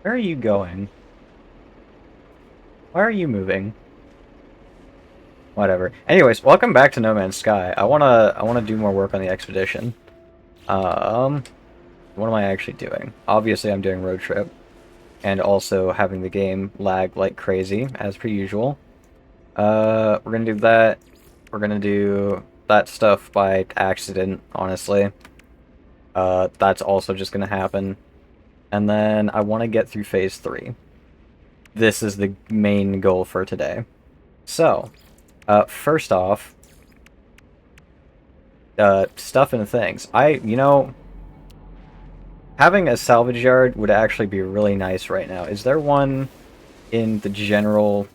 Where are you going? Why are you moving? Whatever. Anyways, welcome back to No Man's Sky. I wanna do more work on the expedition. Um, what am I actually doing? Obviously, I'm doing road trip, and also having the game lag like crazy, as per usual. We're gonna do that. We're gonna do that stuff by accident, honestly. That's also just gonna happen. And then I want to get through phase 3. This is the main goal for today. So, first off, stuff and things. Having a salvage yard would actually be really nice right now. Is there one in the general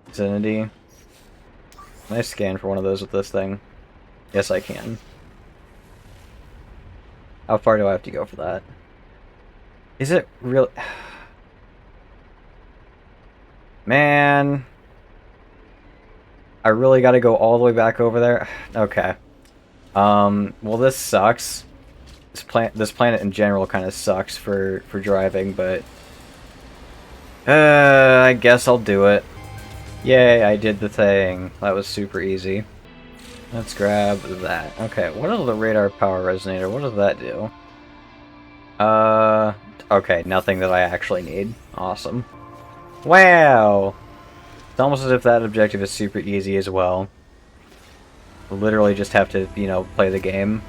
vicinity? Can I scan for one of those with this thing? Yes, I can. How far do I have to go for that? Is it real? Man, I really gotta go all the way back over there? Okay. Well, this sucks. This planet in general kind of sucks for driving, but I guess I'll do it. Yay, I did the thing. That was super easy. Let's grab that. Okay, what is the radar power resonator? What does that do? Okay, nothing that I actually need. Awesome. Wow! It's almost as if that objective is super easy as well. Literally just have to, play the game,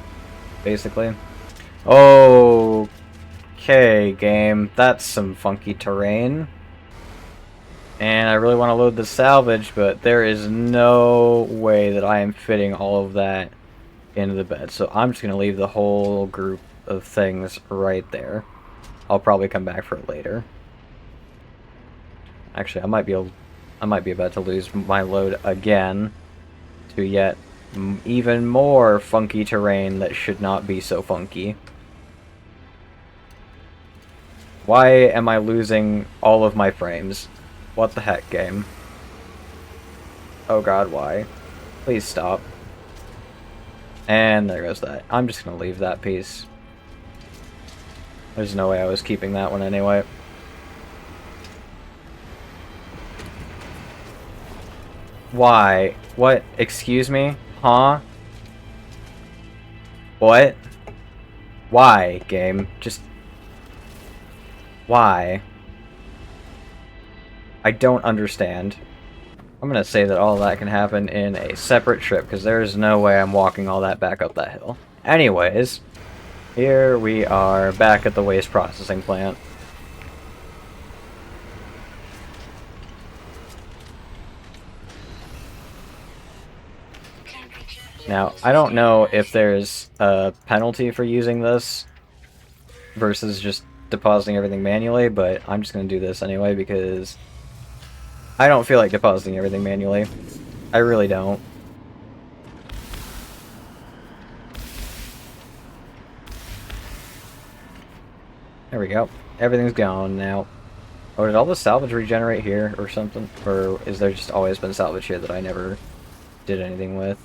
basically. Okay, game. That's some funky terrain. And I really want to load the salvage, but there is no way that I am fitting all of that into the bed. So I'm just going to leave the whole group of things right there. I'll probably come back for it later. Actually, I might be about to lose my load again to yet even more funky terrain that should not be so funky. Why am I losing all of my frames? What the heck, game? Oh god, why? Please stop. And there goes that. I'm just gonna leave that piece. There's no way I was keeping that one anyway. Why? What? Excuse me? Huh? What? Why, game? Just... Why? I don't understand. I'm gonna say that all that can happen in a separate trip, because there's no way I'm walking all that back up that hill. Anyways, here we are back at the waste processing plant. Now, I don't know if there's a penalty for using this versus just depositing everything manually, but I'm just gonna do this anyway because I don't feel like depositing everything manually. I really don't. There we go. Everything's gone now. Oh, did all the salvage regenerate here or something? Or is there just always been salvage here that I never did anything with?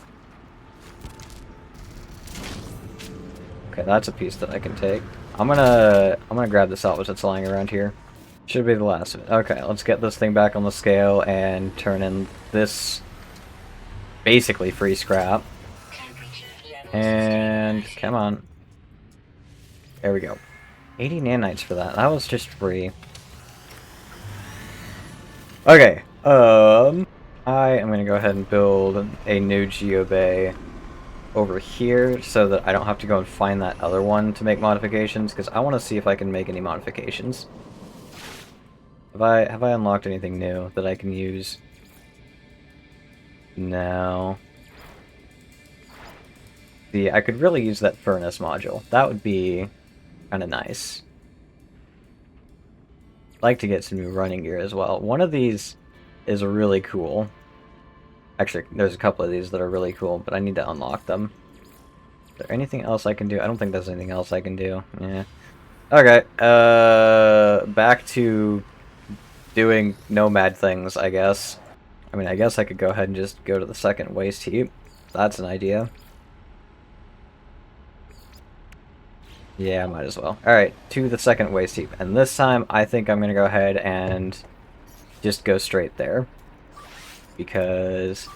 Okay, that's a piece that I can take. I'm gonna grab the salvage that's lying around here. Should be the last of it. Okay, let's get this thing back on the scale and turn in this basically free scrap. And come on. There we go. 80 nanites for that. That was just free. Okay, I am gonna go ahead and build a new geobay over here so that I don't have to go and find that other one to make modifications, because I want to see if I can make any modifications. Have I unlocked anything new that I can use? No. See, I could really use that furnace module. That would be kind of nice. I'd like to get some new running gear as well. One of these is really cool. Actually, there's a couple of these that are really cool, but I need to unlock them. Is there anything else I can do? I don't think there's anything else I can do. Yeah. Okay, back to doing nomad things, I guess. I mean, I guess I could go ahead and just go to the second waste heap. That's an idea. Yeah, might as well. Alright, to the second waste heap. And this time, I think I'm gonna go ahead and just go straight there. Because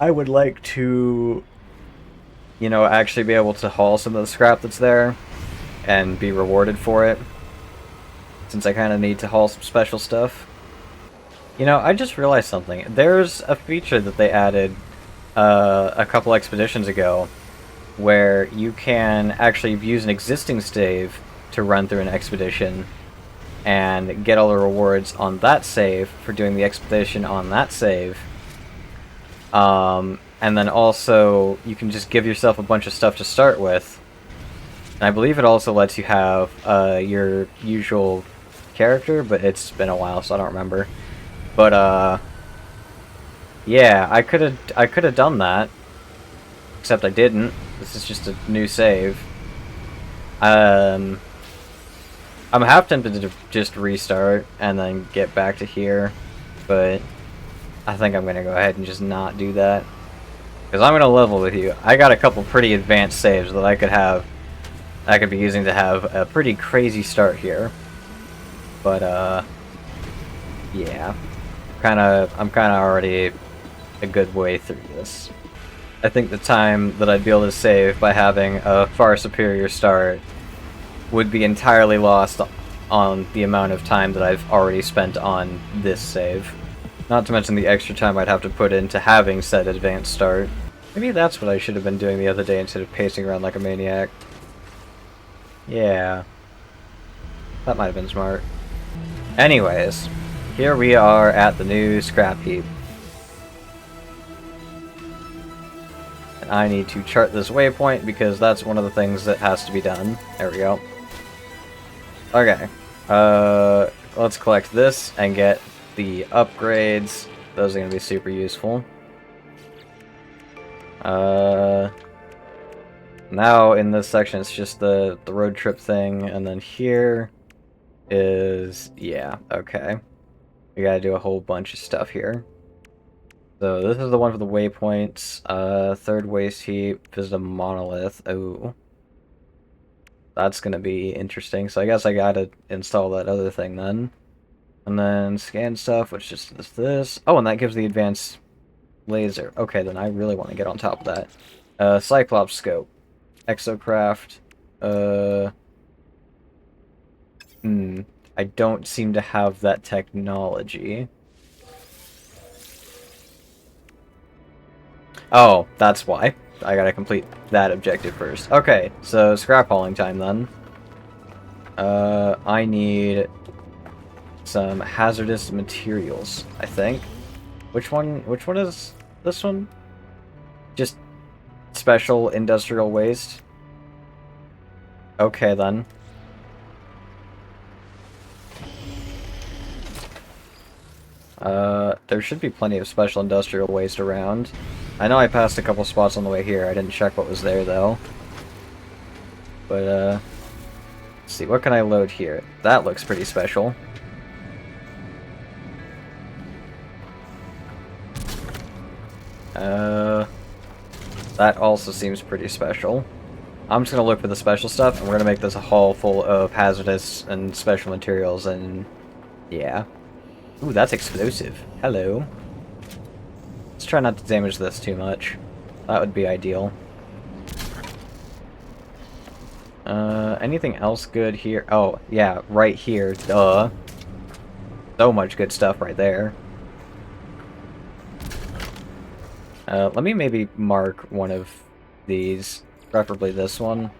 I would like to, you know, actually be able to haul some of the scrap that's there and be rewarded for it. Since I kind of need to haul some special stuff. You know, I just realized something. There's a feature that they added a couple expeditions ago where you can actually use an existing save to run through an expedition and get all the rewards on that save for doing the expedition on that save. And then also, you can just give yourself a bunch of stuff to start with. And I believe it also lets you have your usual character, but it's been a while, so I don't remember. But, yeah, I could have done that. Except I didn't. This is just a new save. I'm half tempted to just restart and then get back to here, but I think I'm gonna go ahead and just not do that. Because I'm gonna level with you. I got a couple pretty advanced saves that I could be using to have a pretty crazy start here. But, yeah. I'm kinda already a good way through this. I think the time that I'd be able to save by having a far superior start would be entirely lost on the amount of time that I've already spent on this save. Not to mention the extra time I'd have to put into having said advanced start. Maybe that's what I should have been doing the other day instead of pacing around like a maniac. Yeah. That might have been smart. Anyways, here we are at the new scrap heap. And I need to chart this waypoint because that's one of the things that has to be done. There we go. Okay. Let's collect this and get the upgrades. Those are going to be super useful. Now in this section it's just the road trip thing, and then here is, yeah, okay. We gotta do a whole bunch of stuff here. So this is the one for the waypoints. Third waste heap, visit a monolith. Oh. That's gonna be interesting, so I guess I gotta install that other thing then. And then scan stuff, which just is this. Oh, and that gives the advanced laser. Okay, then I really want to get on top of that. Cyclops scope. Exocraft. I don't seem to have that technology. Oh, that's why. I gotta complete that objective first. Okay, so scrap hauling time then. I need some hazardous materials, I think. Which one is this one? Just special industrial waste? Okay then. There should be plenty of special industrial waste around. I know I passed a couple spots on the way here. I didn't check what was there, though. But, let's see. What can I load here? That looks pretty special. That also seems pretty special. I'm just gonna look for the special stuff, and we're gonna make this a haul full of hazardous and special materials, and yeah. Ooh, that's explosive. Hello. Let's try not to damage this too much. That would be ideal. Anything else good here? Oh, yeah, right here. Duh. So much good stuff right there. Let me maybe mark one of these. Preferably this one.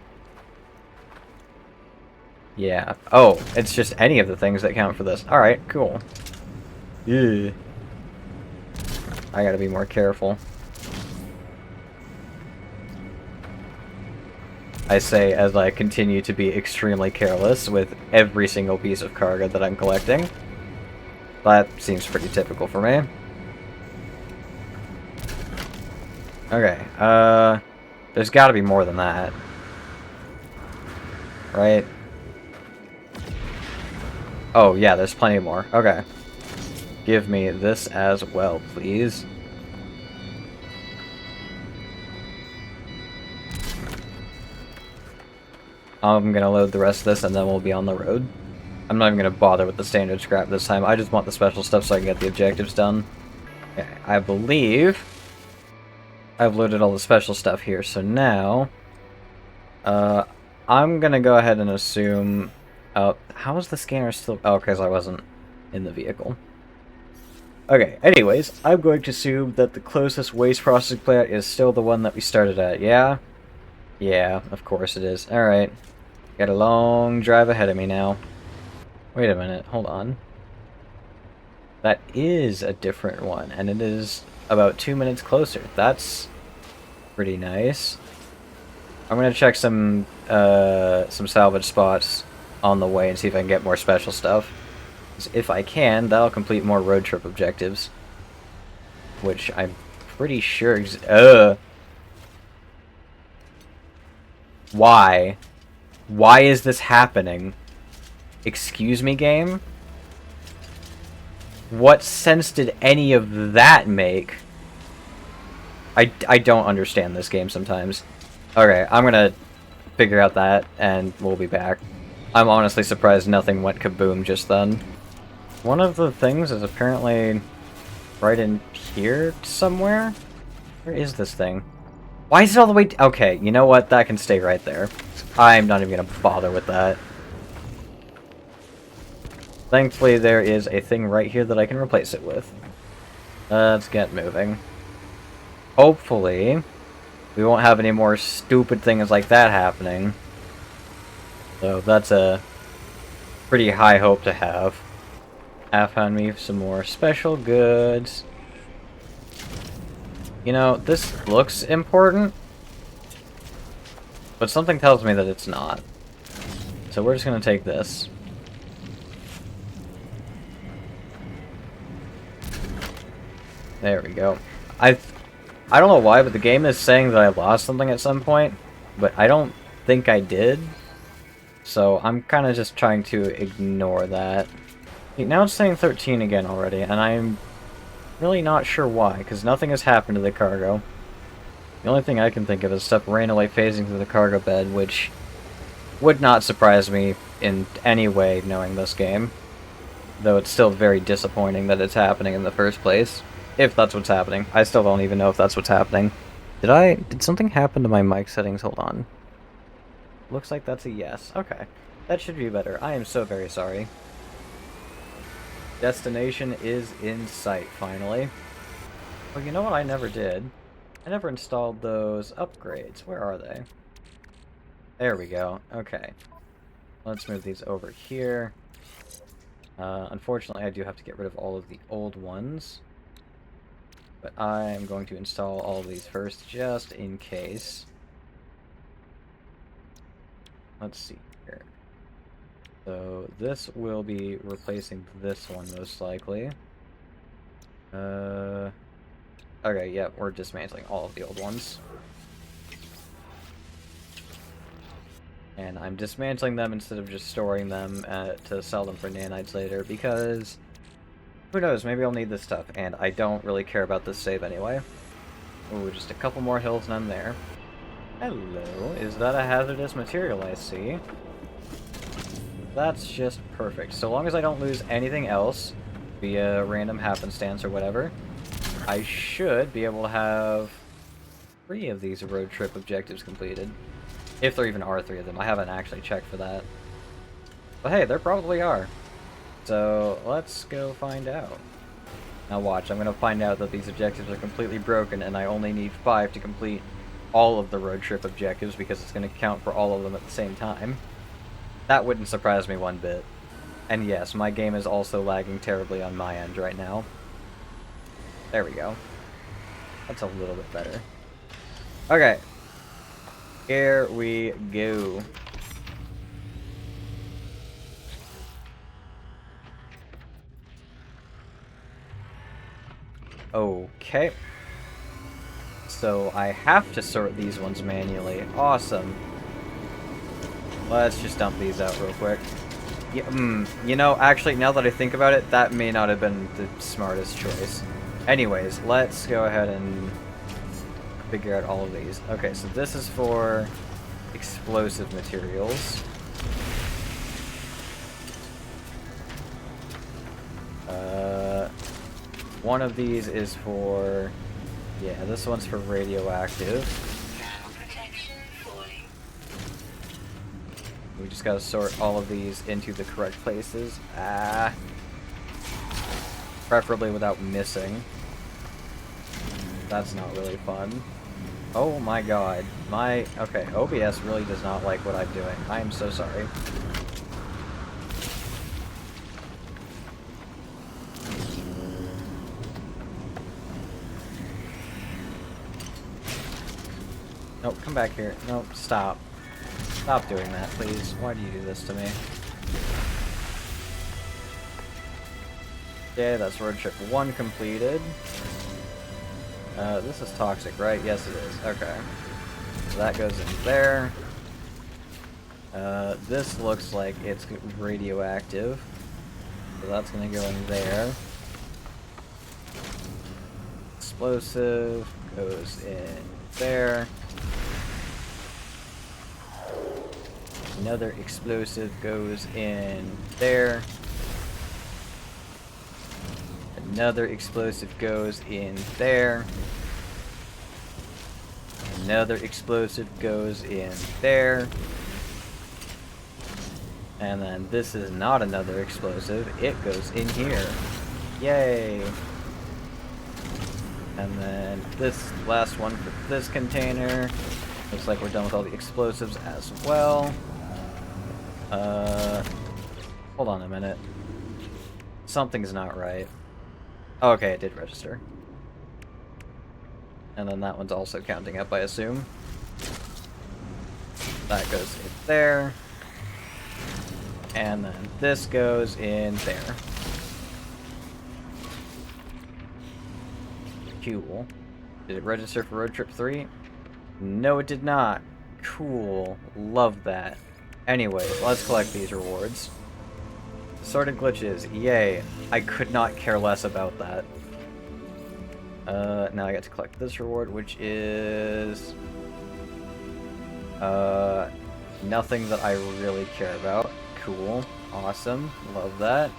Yeah. Oh, it's just any of the things that count for this. Alright, cool. Yeah. I gotta be more careful. I say as I continue to be extremely careless with every single piece of cargo that I'm collecting. That seems pretty typical for me. Okay, there's gotta be more than that. Right? Oh, yeah, there's plenty more. Okay. Give me this as well, please. I'm gonna load the rest of this and then we'll be on the road. I'm not even gonna bother with the standard scrap this time. I just want the special stuff so I can get the objectives done. Okay, I believe I've loaded all the special stuff here, so now I'm gonna go ahead and assume... how is the scanner still... Oh, because I wasn't in the vehicle. Okay, anyways, I'm going to assume that the closest waste processing plant is still the one that we started at, yeah? Yeah, of course it is. Alright. Got a long drive ahead of me now. Wait a minute, hold on. That is a different one, and it is about 2 minutes closer. That's pretty nice. I'm gonna check some salvage spots on the way and see if I can get more special stuff. 'Cause if I can, that'll complete more road trip objectives. Which I'm pretty sure Why? Why is this happening? Excuse me, game? What sense did any of that make? I don't understand this game sometimes. Okay, I'm gonna figure out that, and we'll be back. I'm honestly surprised nothing went kaboom just then. One of the things is apparently right in here somewhere? Where is this thing? Why is it all the way... Okay, you know what? That can stay right there. I'm not even gonna bother with that. Thankfully, there is a thing right here that I can replace it with. Let's get moving. Hopefully, we won't have any more stupid things like that happening. So that's a pretty high hope to have. I found me some more special goods. You know, this looks important, but something tells me that it's not. So we're just gonna take this. There we go. I don't know why, but the game is saying that I lost something at some point, but I don't think I did. So I'm kind of just trying to ignore that. Now it's saying 13 again already, and I'm really not sure why, because nothing has happened to the cargo. The only thing I can think of is stuff randomly phasing through the cargo bed, which would not surprise me in any way knowing this game. Though it's still very disappointing that it's happening in the first place. If that's what's happening. I still don't even know if that's what's happening. Did something happen to my mic settings? Hold on. Looks like that's a yes. Okay. That should be better. I am so very sorry. Destination is in sight, finally. Well, you know what I never did? I never installed those upgrades. Where are they? There we go. Okay. Let's move these over here. Unfortunately, I do have to get rid of all of the old ones. But I am going to install all of these first, just in case. Let's see here. So this will be replacing this one most likely. Okay, yeah, we're dismantling all of the old ones. And I'm dismantling them instead of just storing them to sell them for nanites later, because who knows, maybe I'll need this stuff, and I don't really care about this save anyway. Ooh, just a couple more hills and I'm there. Hello, is that a hazardous material I see? That's just perfect. So long as I don't lose anything else, via random happenstance or whatever, I should be able to have 3 of these road trip objectives completed. If there even are 3 of them. I haven't actually checked for that. But hey, there probably are. So let's go find out. Now watch, I'm going to find out that these objectives are completely broken and I only need 5 to complete all of the road trip objectives because it's going to count for all of them at the same time. That wouldn't surprise me one bit. And yes, my game is also lagging terribly on my end right now. There we go. That's a little bit better. Okay. Here we go. Okay. So I have to sort these ones manually. Awesome. Let's just dump these out real quick. Yeah, you know, actually, now that I think about it, that may not have been the smartest choice. Anyways, let's go ahead and figure out all of these. Okay, so this is for explosive materials. One of these is for... yeah, this one's for radioactive. We just gotta sort all of these into the correct places. Preferably without missing. That's not really fun. Oh my god. Okay, OBS really does not like what I'm doing. I am so sorry. Nope, come back here. Nope, stop. Stop doing that, please. Why do you do this to me? Okay, that's road trip 1 completed. This is toxic, right? Yes, it is. Okay. So that goes in there. This looks like it's radioactive. So that's gonna go in there. Explosive goes in there. Another explosive goes in there. Another explosive goes in there. Another explosive goes in there. And then this is not another explosive, it goes in here. Yay! And then this last one for this container. Looks like we're done with all the explosives as well. Hold on a minute. Something's not right. Oh, okay, it did register. And then that one's also counting up, I assume. That goes in there. And then this goes in there. Cool. Did it register for road trip 3? No, it did not. Cool. Love that. Anyways, let's collect these rewards. Sorted glitches. Yay. I could not care less about that. Now I get to collect this reward, which is... nothing that I really care about. Cool. Awesome. Love that.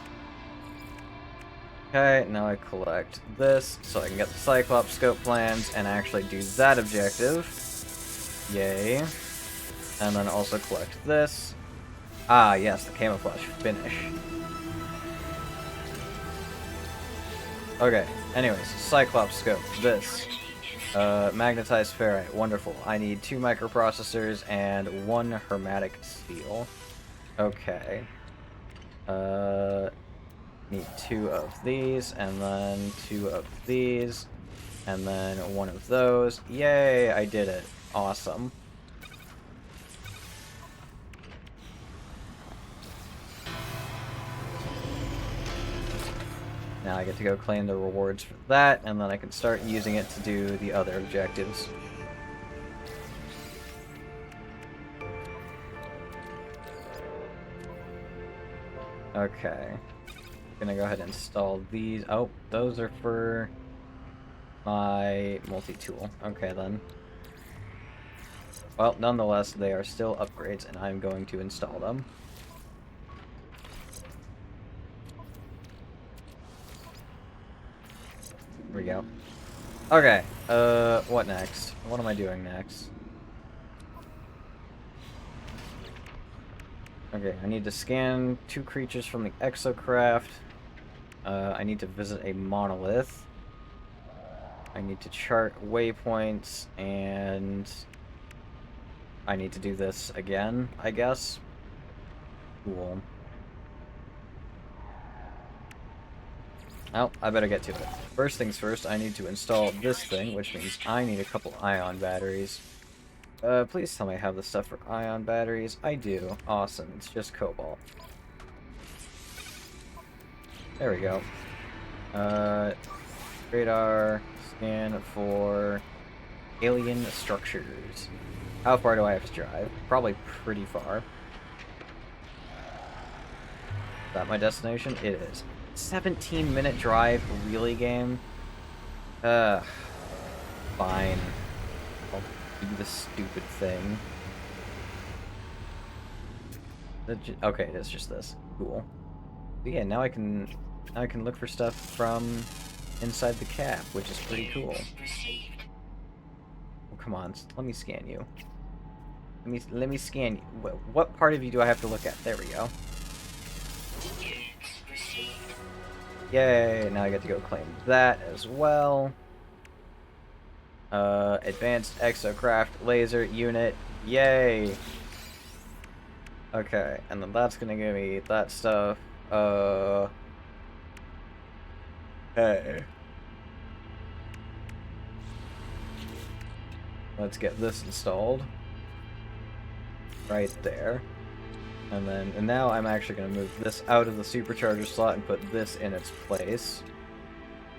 Okay, now I collect this, so I can get the Cyclops scope plans and actually do that objective. Yay. And then also collect this. Ah, yes, the camouflage finish. Okay, anyways, Cyclops scope, this. Magnetized ferrite, wonderful. I need 2 microprocessors and 1 hermetic steel. Okay. Need 2 of these, and then 2 of these, and then 1 of those. Yay, I did it. Awesome. Now I get to go claim the rewards for that, and then I can start using it to do the other objectives. Okay. Gonna go ahead and install these. Oh, those are for my multi-tool. Okay, then. Well, nonetheless, they are still upgrades, and I'm going to install them. Here we go. Okay, what next? What am I doing next? Okay, I need to scan 2 creatures from the exocraft. I need to visit a monolith. I need to chart waypoints, and I need to do this again, I guess. Cool. Oh, I better get to it. First things first, I need to install this thing, which means I need a couple ion batteries. Please tell me I have the stuff for ion batteries. I do. Awesome. It's just cobalt. There we go. Radar scan for alien structures. How far do I have to drive? Probably pretty far. Is that my destination? It is. 17-minute drive? Really, game? Fine. I'll do the stupid thing. Okay, it's just this. Cool. But yeah, now I can look for stuff from inside the cap, which is pretty cool. Oh, come on, let me scan you. Let me scan you. What part of you do I have to look at? There we go. Yay! Now I get to go claim that as well. Advanced exocraft laser unit. Yay! Okay, and then that's gonna give me that stuff. Hey. Let's get this installed. Right there. And now I'm actually gonna move this out of the supercharger slot and put this in its place.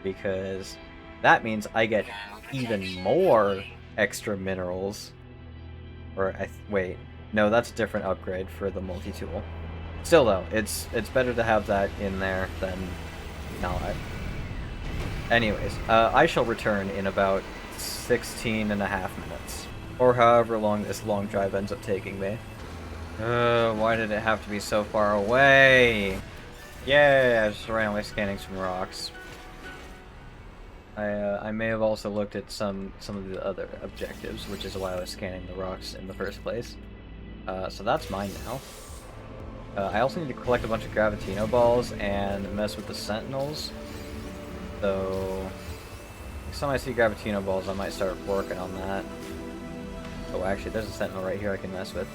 Because that means I get even more extra minerals. Or, wait. No, that's a different upgrade for the multi-tool. Still though, it's better to have that in there than not. Anyways, I shall return in about 16 and a half minutes. Or however long this long drive ends up taking me. Why did it have to be so far away? Yay, I just randomly scanning some rocks. I may have also looked at some of the other objectives, which is why I was scanning the rocks in the first place. So that's mine now. I also need to collect a bunch of Gravitino balls and mess with the Sentinels. So, next time I see Gravitino balls, I might start working on that. Oh, actually, there's a Sentinel right here I can mess with.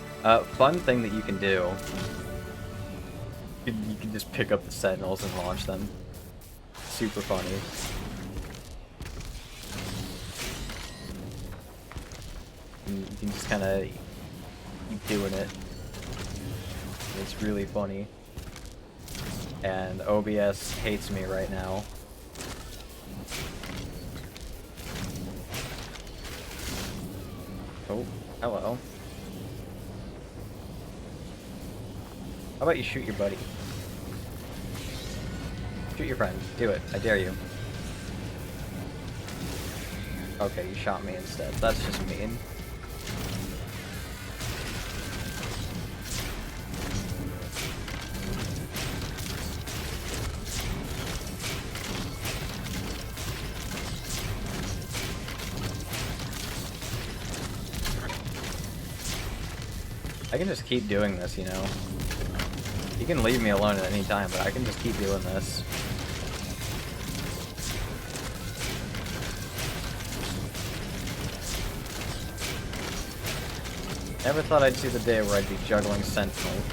Fun thing that you can do. You can just pick up the Sentinels and launch them. Super funny. And you can just kind of keep doing it. It's really funny. And OBS hates me right now. Oh, hello. How about you shoot your buddy? Shoot your friend. Do it. I dare you. Okay, you shot me instead. That's just mean. I can just keep doing this, you know? You can leave me alone at any time, but I can just keep doing this. Never thought I'd see the day where I'd be juggling Sentinel.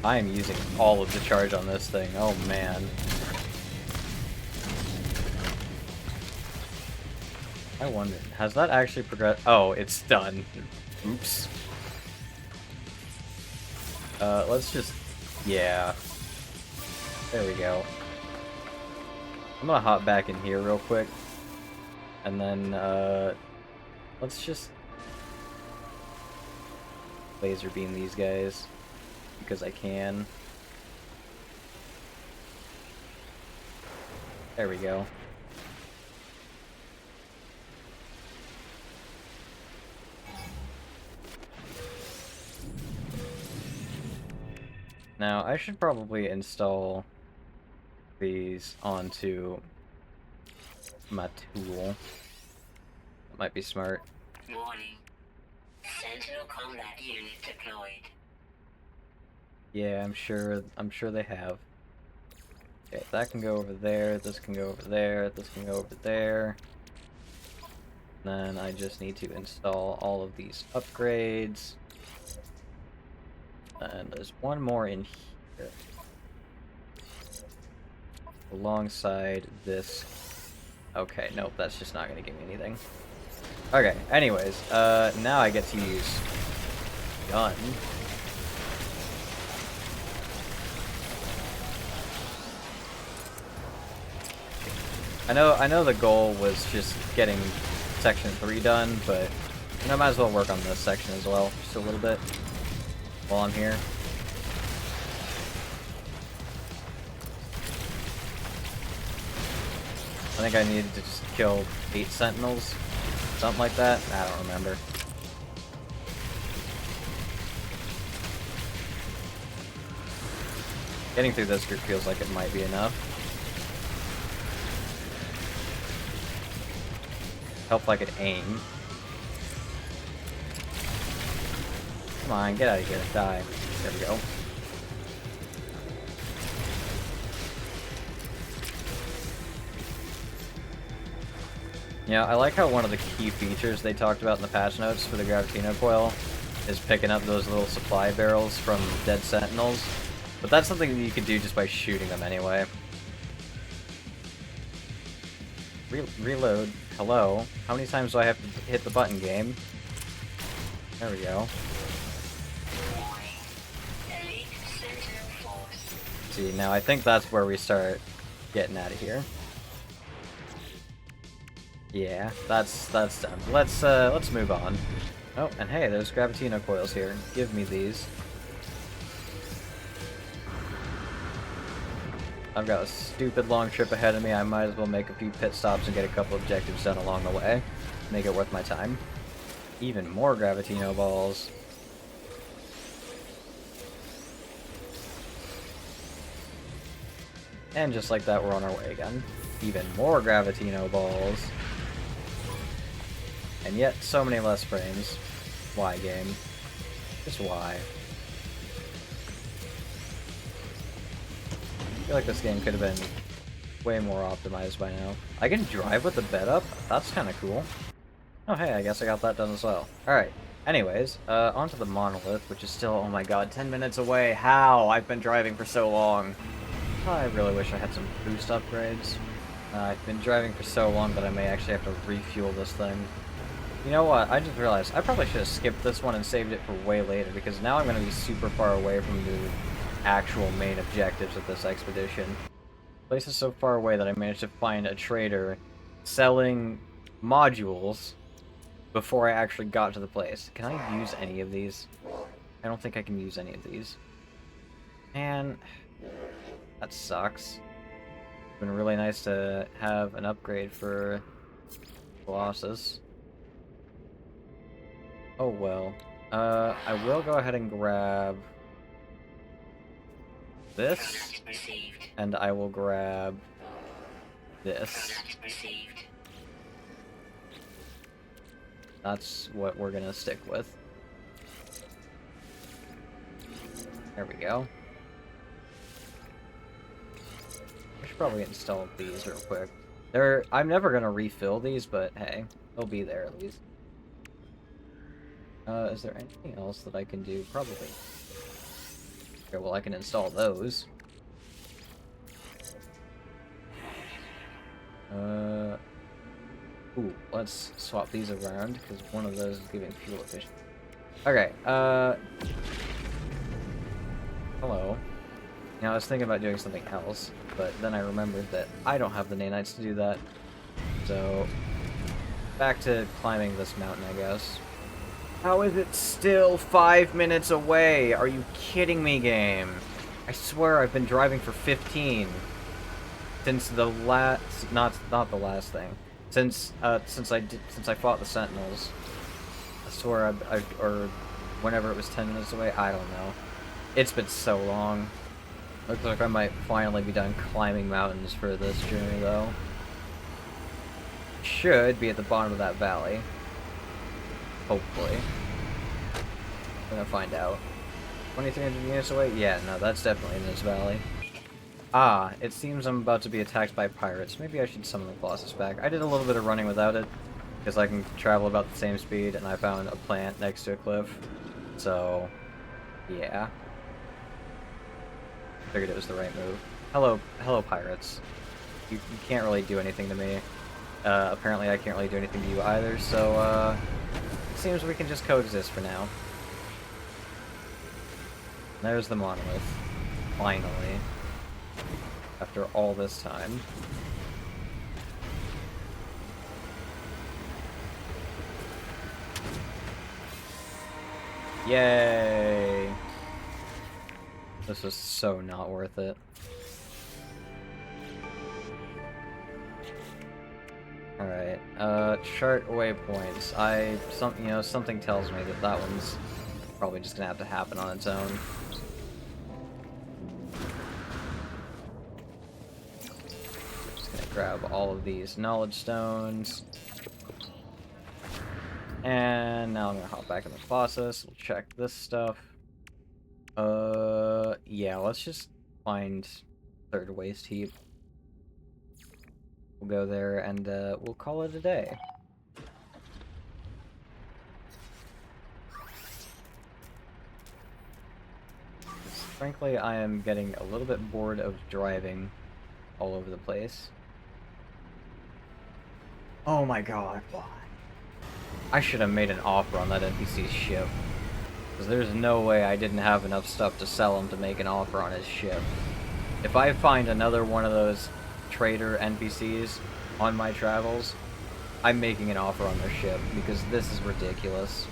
I am using all of the charge on this thing. Oh man. I wonder, has that actually progressed? Oh, it's done. Oops. Let's just, yeah. There we go. I'm gonna hop back in here real quick. And then, let's just laser beam these guys. Because I can. There we go. Now, I should probably install these onto my tool. That might be smart. Warning. Sentinel combat unit deployed. Yeah, I'm sure they have. Okay, that can go over there, this can go over there, this can go over there. Then I just need to install all of these upgrades. And there's one more in here. Alongside this. Okay, nope, that's just not gonna give me anything. Okay, anyways, now I get to use gun. I know the goal was just getting section 3 done, but I might as well work on this section as well, just a little bit, while I'm here. I think I needed to just kill 8 sentinels, something like that. I don't remember. Getting through this group feels like it might be enough. Help if I could aim. Come on, get out of here, die. There we go. Yeah, I like how one of the key features they talked about in the patch notes for the Gravitino Coil is picking up those little supply barrels from dead sentinels. But that's something that you can do just by shooting them anyway. Reload. Hello? How many times do I have to hit the button, game? There we go. See, now I think that's where we start getting out of here. Yeah, that's done. Let's move on. Oh, and hey, there's Gravitino coils here. Give me these. I've got a stupid long trip ahead of me. I might as well make a few pit stops and get a couple objectives done along the way. Make it worth my time. Even more Gravitino balls. And just like that, we're on our way again. Even more Gravitino balls. And yet, so many less frames. Why, game? Just why? I feel like this game could have been way more optimized by now. I can drive with the bed up? That's kind of cool. Oh hey, I guess I got that done as well. Alright, anyways, onto the monolith, which is still, oh my god, 10 minutes away. How? I've been driving for so long. I really wish I had some boost upgrades. I've been driving for so long that I may actually have to refuel this thing. You know what, I just realized I probably should have skipped this one and saved it for way later, because now I'm going to be super far away from the actual main objectives of this expedition. The place is so far away that I managed to find a trader selling modules before I actually got to the place. Can I use any of these? I don't think I can use any of these. Man, that sucks. It's been really nice to have an upgrade for Colossus. Oh well. I will go ahead and grab this, and I will grab this. That's what we're gonna stick with. There we go. I should probably install these real quick. I'm never gonna refill these, but hey, they'll be there at least. Is there anything else that I can do? Probably. Okay, well I can install those. Ooh, let's swap these around, because one of those is giving fuel efficiency. Okay, hello. Now I was thinking about doing something else, but then I remembered that I don't have the nanites to do that. So, back to climbing this mountain, I guess. How is it still 5 minutes away? Are you kidding me, game? I swear I've been driving for 15. Since the last, not the last thing. Since I fought the Sentinels. I swear or whenever it was 10 minutes away, I don't know. It's been so long. Looks like I might finally be done climbing mountains for this journey, though. Should be at the bottom of that valley. Hopefully. I'm gonna find out. 2,300 units away? Yeah, no, that's definitely in this valley. Ah, it seems I'm about to be attacked by pirates. Maybe I should summon the Colossus back. I did a little bit of running without it, because I can travel about the same speed, and I found a plant next to a cliff. So, yeah. Figured it was the right move. Hello pirates. You can't really do anything to me. Apparently I can't really do anything to you either, so, it seems we can just coexist for now. There's the monolith. Finally. After all this time. Yay! This was so not worth it. Alright, chart waypoints. Something tells me that that one's probably just gonna have to happen on its own. Just gonna grab all of these knowledge stones. And now I'm gonna hop back in the Colossus. We'll check this stuff. Yeah, let's just find third waste heap. We'll go there and, we'll call it a day. Frankly, I am getting a little bit bored of driving all over the place. Oh my god, why? I should have made an offer on that NPC's ship. Because there's no way I didn't have enough stuff to sell him to make an offer on his ship. If I find another one of those trader NPCs on my travels, I'm making an offer on their ship, because this is ridiculous.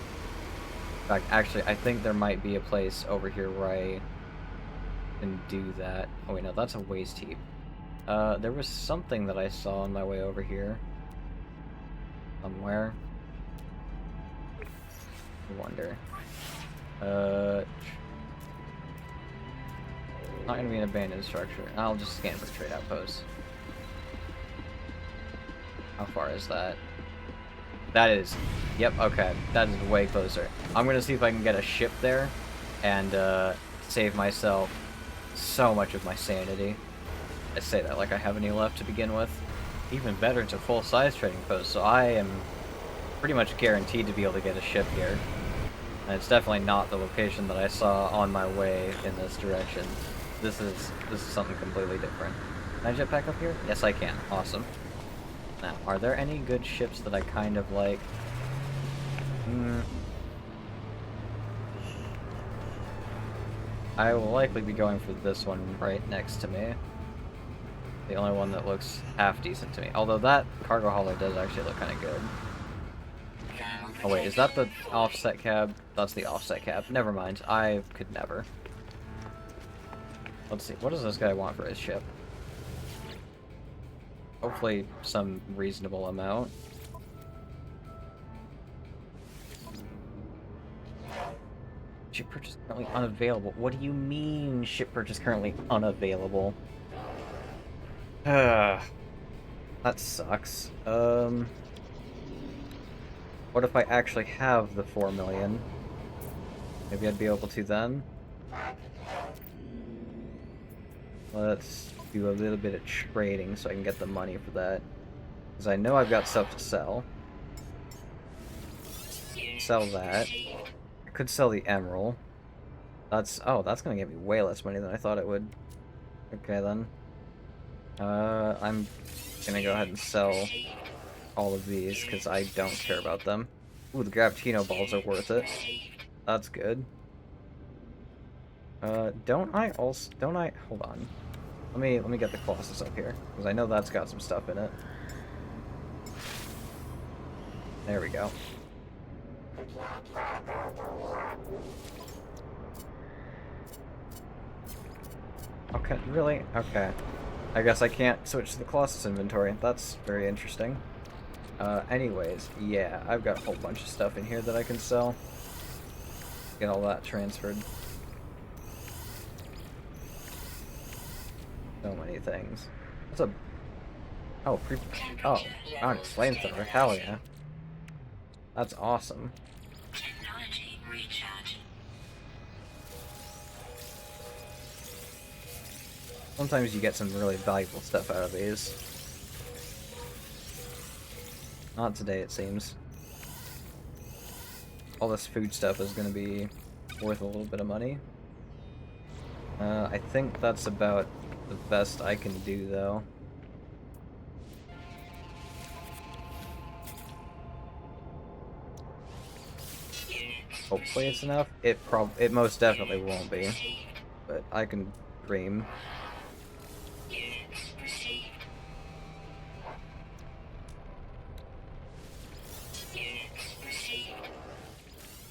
In fact, actually, I think there might be a place over here where I can do that. Oh wait, no, that's a waste heap. There was something that I saw on my way over here. Somewhere. I wonder. Not gonna be an abandoned structure. I'll just scan for trade outposts. How far is that? That is... Yep, okay. That is way closer. I'm gonna see if I can get a ship there and, save myself so much of my sanity. I say that like I have any left to begin with. Even better, it's a full-size trading post, so I am pretty much guaranteed to be able to get a ship here. And it's definitely not the location that I saw on my way in this direction. This is something completely different. Can I jet back up here? Yes, I can. Awesome. Now, are there any good ships that I kind of like? I will likely be going for this one right next to me. The only one that looks half decent to me. Although that cargo hauler does actually look kind of good. Oh wait, is that the offset cab? That's the offset cab. Never mind. I could never. Let's see. What does this guy want for his ship? Hopefully some reasonable amount. Ship purchase currently unavailable. What do you mean ship purchase currently unavailable? That sucks. What if I actually have the 4 million? Maybe I'd be able to then? Let's do a little bit of trading so I can get the money for that. Because I know I've got stuff to sell. Sell that. I could sell the emerald. Oh, that's gonna give me way less money than I thought it would. Okay then. I'm gonna go ahead and sell all of these because I don't care about them. Ooh, the Gravitino balls are worth it. That's good. Don't I? Hold on. Let me get the Colossus up here because I know that's got some stuff in it. There we go. Okay, really? Okay. I guess I can't switch to the Colossus inventory. That's very interesting. Anyways, yeah, I've got a whole bunch of stuff in here that I can sell. Get all that transferred. So many things. What's a... Oh, oh, found a flamethrower. Hell yeah. That's awesome. Technology recharge. Sometimes you get some really valuable stuff out of these. Not today, it seems. All this food stuff is going to be worth a little bit of money. I think that's about the best I can do, though. Hopefully it's enough. It most definitely won't be, but I can dream.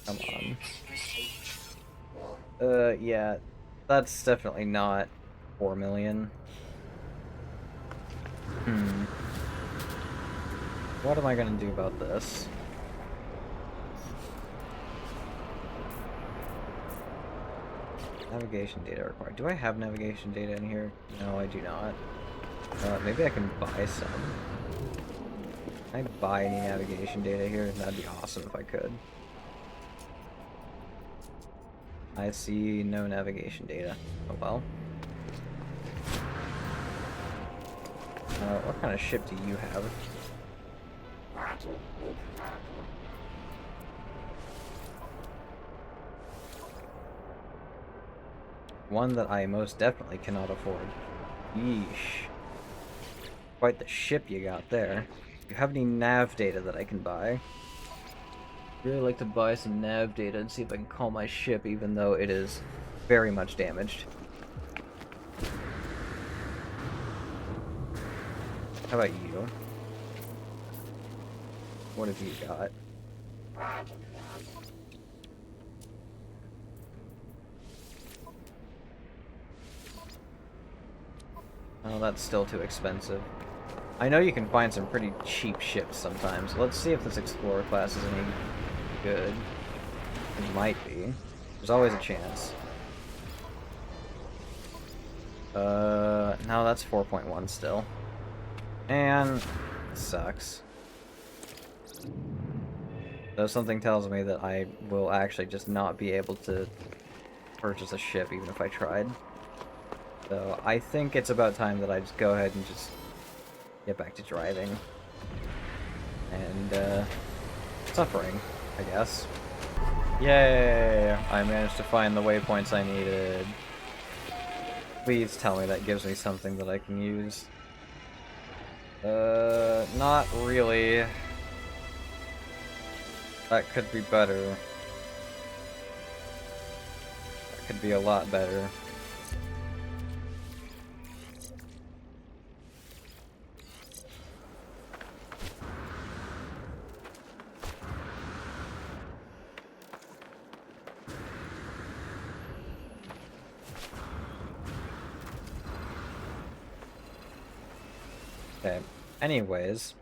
Come on. Yeah. That's definitely not 4 million. Hmm. What am I gonna do about this? Navigation data required. Do I have navigation data in here? No, I do not. Maybe I can buy some. Can I buy any navigation data here? That'd be awesome if I could. I see no navigation data. Oh well. What kind of ship do you have? One that I most definitely cannot afford. Yeesh. Quite the ship you got there. Do you have any nav data that I can buy? Really like to buy some nav data and see if I can call my ship, even though it is very much damaged. How about you? What have you got? Oh, that's still too expensive. I know you can find some pretty cheap ships sometimes. Let's see if this Explorer class is any good. It might be. There's always a chance. No, that's 4.1 still. And sucks. Though something tells me that I will actually just not be able to purchase a ship even if I tried. So I think it's about time that I just go ahead and just get back to driving. And, suffering, I guess. Yay! I managed to find the waypoints I needed. Please tell me that gives me something that I can use. Not really. That could be better. That could be a lot better. Okay, anyways.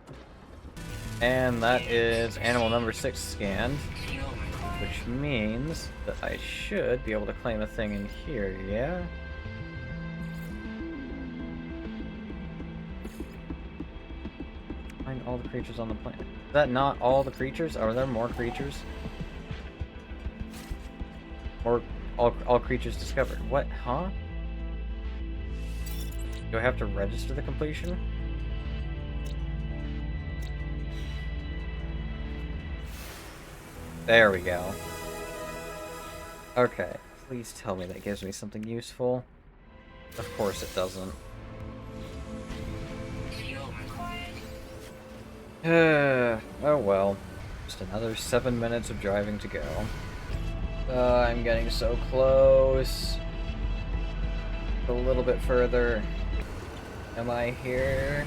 And that is animal number 6 scanned. Which means that I should be able to claim a thing in here, yeah? Find all the creatures on the planet. Is that not all the creatures? Are there more creatures? Or all creatures discovered? What, huh? Do I have to register the completion? There we go. Okay, please tell me that gives me something useful. Of course it doesn't. Oh well. Just another 7 minutes of driving to go. I'm getting so close. A little bit further. Am I here?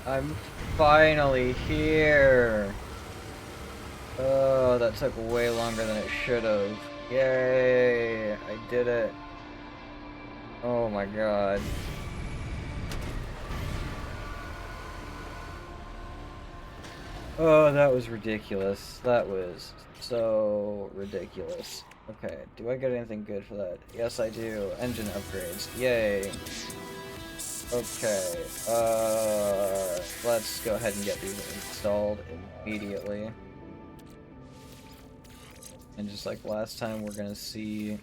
I'm finally here! Oh, that took way longer than it should have. Yay! I did it. Oh my god. Oh, that was ridiculous. That was so ridiculous. Okay, do I get anything good for that? Yes, I do. Engine upgrades. Yay. Okay, let's go ahead and get these installed immediately. And just like last time, we're gonna see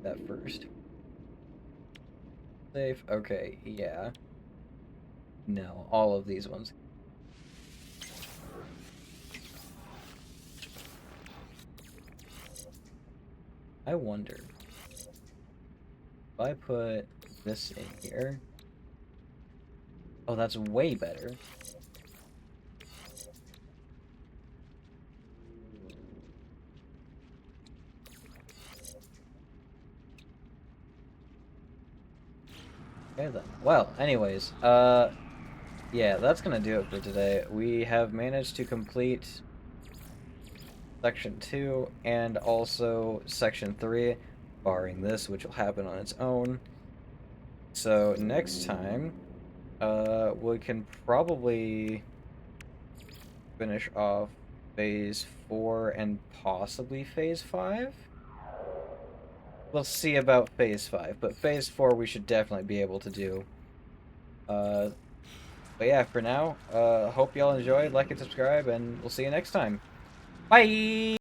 that first. Safe. Okay, yeah. No, all of these ones. I wonder if I put this in here. Oh, that's way better. Okay then. Well, anyways, yeah, that's gonna do it for today. We have managed to complete Section 2, and also Section 3, barring this, which will happen on its own. So next time, we can probably finish off Phase 4 and possibly Phase 5? We'll see about Phase 5, but Phase 4 we should definitely be able to do. Uh, but yeah, for now, hope y'all enjoyed, like and subscribe, and we'll see you next time. Bye!